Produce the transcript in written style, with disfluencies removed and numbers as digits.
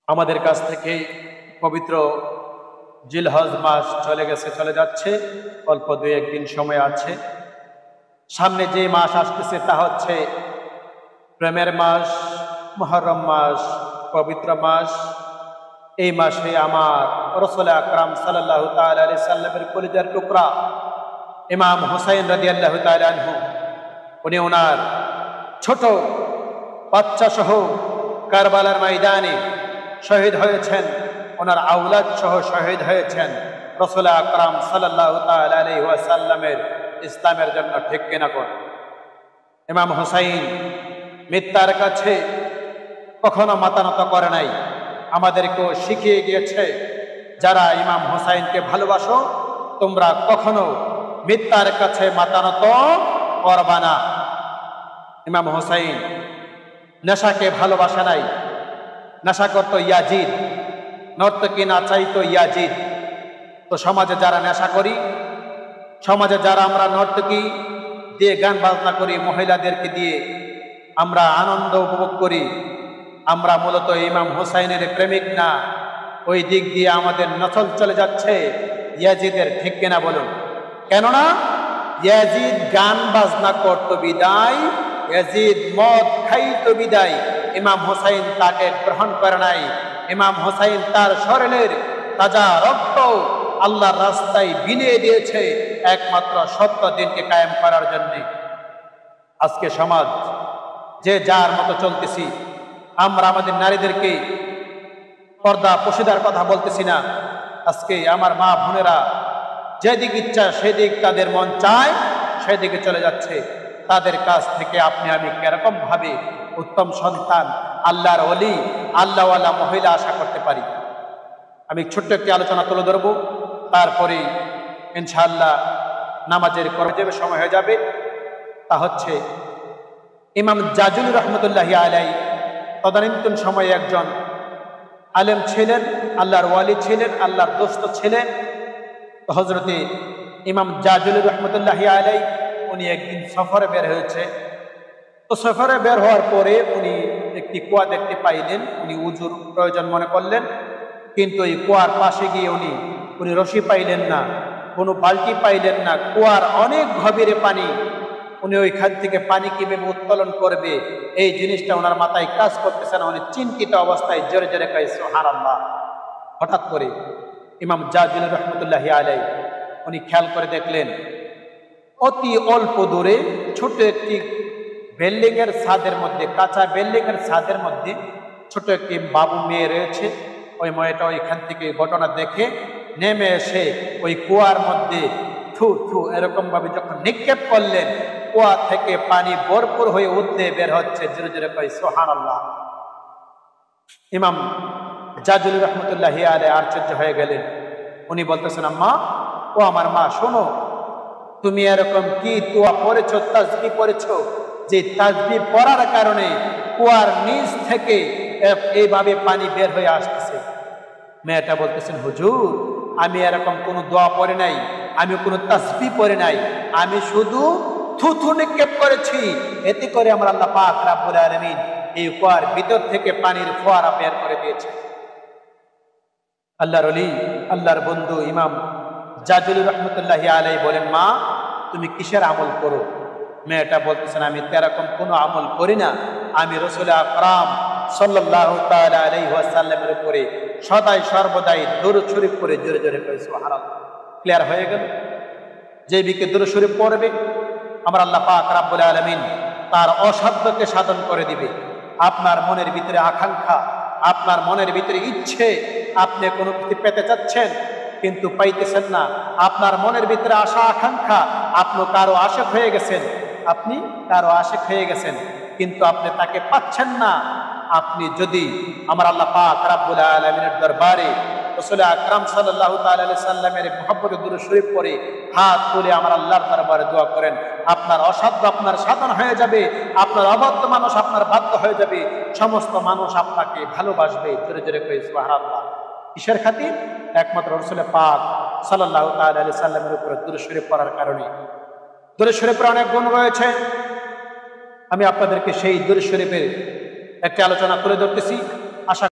আমাদের কাছ থেকে পবিত্র জিলহজ মাস চলে যাচ্ছে। অল্প দুই একদিন সময় আছে। সামনে যে মাস আসতেছে তা হচ্ছে প্রেমের মাস, মুহররম মাস, পবিত্র মাস। এই মাসে আমার রাসূল আকরাম সাল্লাল্লাহু তাআলা আলাইহি সাল্লামের কলিজার টুকরা ইমাম হুসাইন রাদিয়াল্লাহু তাআলা আনহু, উনি ওনার ছোট বাচ্চা সহ কারবালার ময়দানে শহীদ হয়েছেন। ওনার আওলাদ সহ শহীদ হয়েছেন রাসূল আকরাম সাল্লাল্লাহু তাআলা আলাইহি ওয়াসাল্লামের ইসলামের জন্য। ঠিক কিনা কোন? ইমাম হুসাইন মিথ্যার কাছে কখনো মাথা নত করে নাই। আমাদেরকেও শিখিয়ে গিয়েছে, যারা ইমাম হুসাইনকে ভালোবাসো তোমরা কখনো মিথ্যার কাছে মাথা নত করবা না। ইমাম হুসাইন নেশাকে ভালোবাসে নাই। নেশা করত ইয়াজিদ, নর্তকী নাচাইতো ইয়াজিদ। তো সমাজে যারা নেশা করি, সমাজে যারা আমরা নর্তকী দিয়ে গান বাজনা করি, মহিলাদেরকে দিয়ে আমরা আনন্দ উপভোগ করি, আমরা মূলত ইমাম হুসাইনের প্রেমিক না। ওই দিক দিয়ে আমাদের নসল চলে যাচ্ছে ইয়াজিদের। ঠিক কিনা বলুন? কেননা ইয়াজিদ গান বাজনা করত বিদায়, ইয়াজিদ মদ খাইত বিদায় ইমাম হুসাইন তাকে গ্রহণ করে নাই। ইমাম হুসাইন তার শরীরের তাজা রক্ত আল্লাহর রাস্তায় বিলিয়ে দিয়েছে একমাত্র সত্য দিনকে কায়েম করার জন্য। আজকে সমাজ যে যার মতো চলতেছি, আমরা আমাদের নারীদেরকে পর্দা পশিদার কথা বলতেছি না। আজকে আমার মা বোনেরা যেদিক ইচ্ছা সেদিক তাদের মন চায় সেদিকে চলে যাচ্ছে। তাদের কাছ থেকে আপনি আমি কিরকম ভাবে উত্তম সন্তান, আল্লাহর ওলি, আল্লাহওয়ালা মহিলা আশা করতে পারি? আমি ছোট্ট একটি আলোচনা তুলে ধরবো, তারপরে ইনশাআল্লাহ নামাজের করজেবে সময় হয়ে যাবে। তা হচ্ছে ইমাম জাজুলি রহমতুল্লাহি আলাইহি তদানীন্তন সময়ে একজন আলেম ছিলেন, আল্লাহর ওয়ালি ছিলেন, আল্লাহর দোস্ত ছিলেন। তো হজরতে ইমাম জাজুলি রহমতুল্লাহি আলাইহি উনি একদিন সফরে বের হয়েছে। তো সফরে বের হওয়ার পরে উনি একটি কুয়া দেখতে পাইলেন। উনি উজুর প্রয়োজন মনে করলেন, কিন্তু এই কুয়ার পাশে গিয়ে উনি রশি পাইলেন না, কোনো বালতি পাইলেন না। কুয়ার অনেক গভীরে পানি। উনি ওইখান থেকে পানি কিভাবে উত্তোলন করবে এই জিনিসটা ওনার মাথায় কাজ করতেছে না। উনি চিন্তিত অবস্থায় জোরে জোরে কয় সুবহানাল্লাহ। হঠাৎ করে ইমাম জাজুলি রহমতুল্লাহি আলাইহি উনি খেয়াল করে দেখলেন অতি অল্প দূরে ছোট একটি বিল্ডিং এর ছাদের মধ্যে, কাঁচা বিল্ডিং এর ছাদের মধ্যে ছোট একটি বাবু মেয়ে রয়েছে। ওই মেয়েটা ওইখান থেকে ঘটনা দেখে নেমে এসে ওই কুয়ার মধ্যে থু থু এরকম ভাবে যখন নিক্ষেপ করলেন, কুয়া থেকে পানি ভরপুর হয়ে উঠতে বের হচ্ছে। জোরে জোরে কয় সুবহানাল্লাহ। ইমাম জাজুলি রহমতুল্লাহি আলাইহি আশ্চর্য হয়ে গেলেন। উনি বলতেছেন, আম্মা, ও আমার মা, শোনো, তুমি এরকম কি তুয়া পড়েছো, তাসবিহ পড়েছো, যে তাসবিহ পড়ার কারণে কুয়ার নিচ থেকে এইভাবে পানি বের হয়ে আসতেছে। মেয়েটা বলতেছেন, হুজুর, আমি এরকম কোনো দোয়া পড়ে নাই, আমি কোনো তাসবিহ পড়ে নাই, আমি শুধু থুথু নিক্ষেপ করেছি। এতে করে আমার আল্লাহ পাক রব্বুল আলামিন এই কুয়ার ভিতর থেকে পানির ফোয়ারা বের করে দিয়েছে। আল্লাহর ওলি, আল্লাহর বন্ধু ইমাম জাজুলি রহমতুল্লাহি আলাইহি বলেন, মা, তুমি কিসের আমল করো? মেয়েটা বলতেছেন, আমি এরকম কোনো আমল করি না, আমি রাসূল আকরাম সাল্লাল্লাহু তাআলা আলাইহি ওয়াসাল্লামের উপরে সদাই সর্বদাই দরুদ শরীফ পড়ে জোরে জোরে কই সুবহানাল্লাহ। ক্লিয়ার হয়ে গেল? যে ব্যক্তি দরুদ শরীফ পড়বে আমার আল্লাহ পাক রব্বুল আলামিন তার অসাধ্যকে সাধন করে দিবে। আপনার মনের ভিতরে আকাঙ্ক্ষা, আপনার মনের ভিতরে ইচ্ছে, আপনি কোনো কিছু পেতে চাচ্ছেন কিন্তু পাইতেছেন না, আপনার মনের ভিতরে আশা আকাঙ্ক্ষা, আপনি কারো আশিক হয়ে গেছেন, আপনি কারো আশিক হয়ে গেছেন কিন্তু আপনি তাকে পাচ্ছেন না। আপনি যদি আমার আল্লাহ পাক রব্বুল আলামিনের দরবারে রাসূল আকরাম সাল্লাল্লাহু তাআলা আলাইহি সাল্লামের মুহাব্বতে দুরূদ শরীফ পড়ে হাত তুলে আমার আল্লাহর দরবারে দোয়া করেন, আপনার অসাধ্য আপনার সাধন হয়ে যাবে, আপনার অবাধ্য মানুষ আপনার বাধ্য হয়ে যাবে, সমস্ত মানুষ আপনাকে ভালোবাসবে। জোরে জোরে কই সুবহানাল্লাহ। কিসের খাতির? একমাত্র রাসূল পাক সাল্লাল্লাহু তাআলা আলাইহি সাল্লামের উপরে দুরূদ শরীফ পড়ার কারণে। দুরূদ শরীফের অনেক গুণ রয়েছে। আমি আপনাদেরকে সেই দুরূদ শরীফের একটি আলোচনা তুলে ধরতেছি। আশা